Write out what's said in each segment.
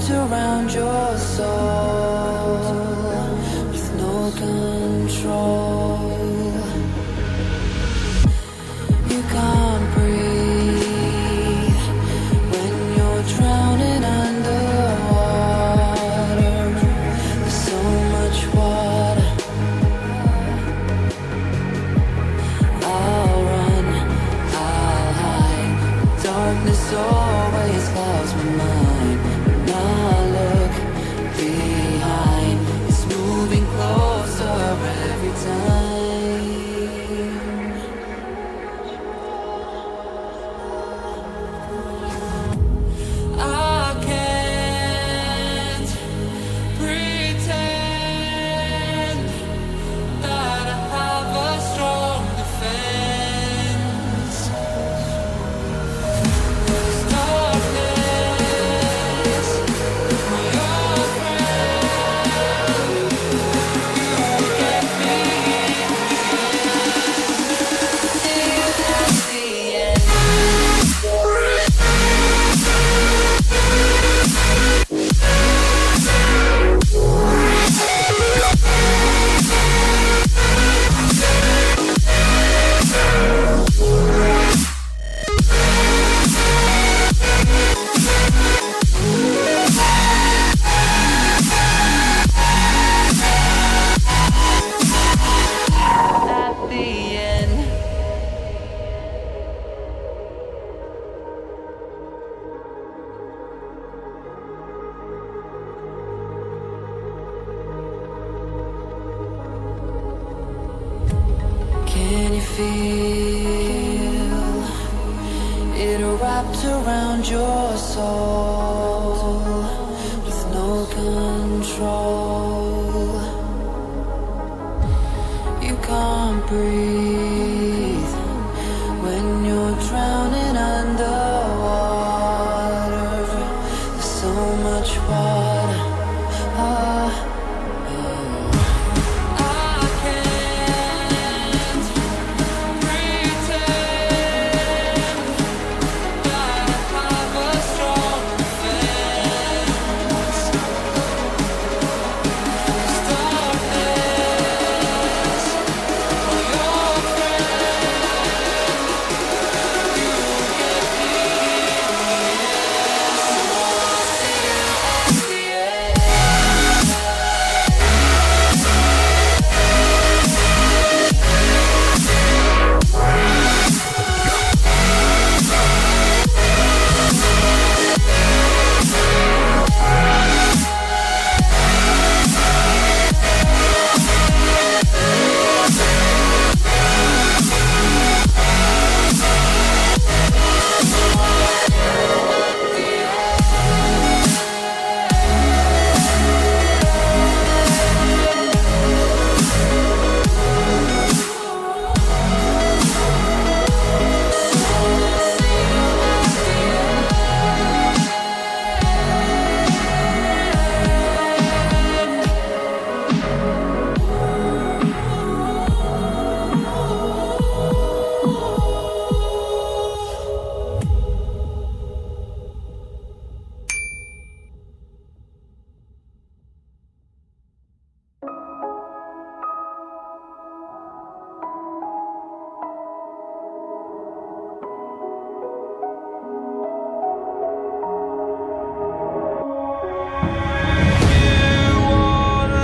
wrapped around your soul with no control. You can't breathe when you're drowning underwater. There's so much water. I'll run, I'll hide. Darkness always clouds my mind. When I look behind, it's moving closer every time. I can't pretend that I have a strong defense. There's darkness, my old friend. You get me till the end. At the end. Can you feel it wrapped around your soul with no control? You can't breathe when you're drowning underwater. There's so much water. I can't pretend that I have a strong defense. There's darkness, my old friend. You get me till the end.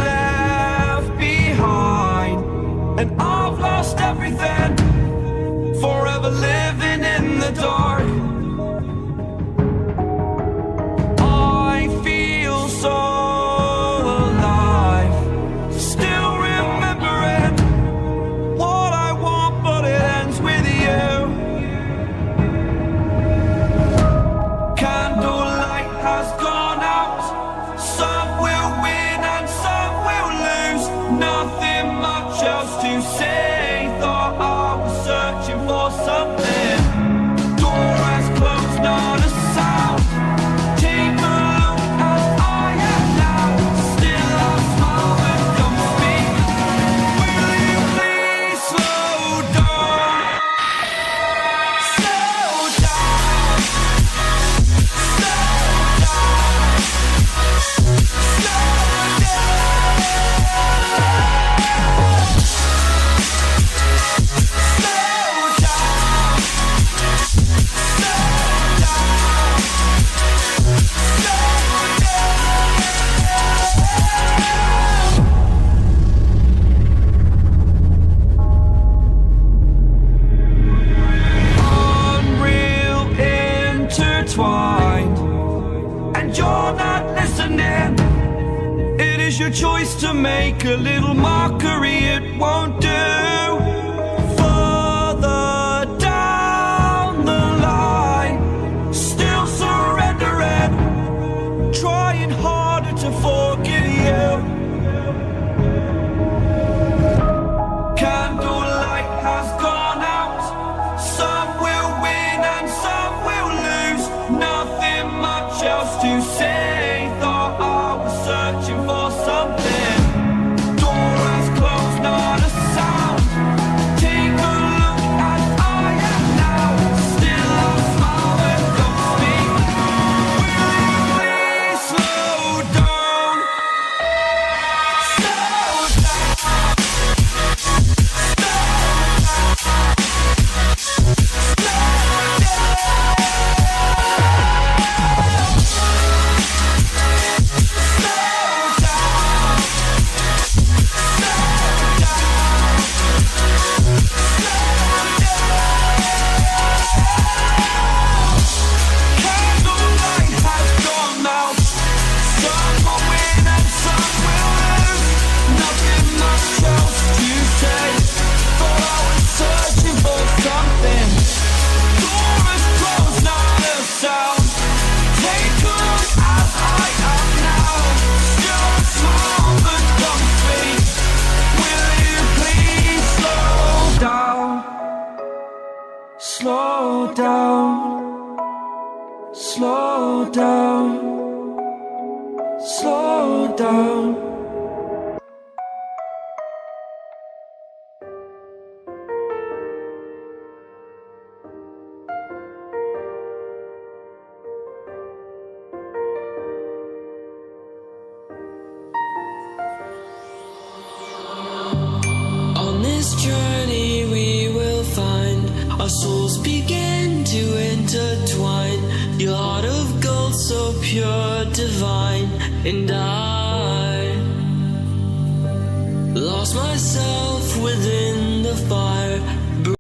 Left behind, and I've lost everything. Forever living in the dark. I feel so alive, still remembering what I want, but it ends with you. Candlelight has gone out. Some will win and some will lose. Nothing much else to say. Thought your choice to make. A little mockery, it won't do. Further down the line, still surrendering, trying harder to forgive you. Candlelight has gone out. Some will win and some will lose. Nothing much else to say. Thought I was searching for something. Door has closed, not a sound. Take a look as I am now. Still I smile and don't speak. Will you please slow down? Slow down. Candlelight has gone out. Some will win and some will lose. Nothing much else to say. Thought I was searching for something. Door is closed, not a sound. Take a look as I am now. Still a smile but don't speak. Will you please slow down? Slow down. Slow down. Slow down. On this journey we will find our souls begin to intertwine. Your heart of gold so pure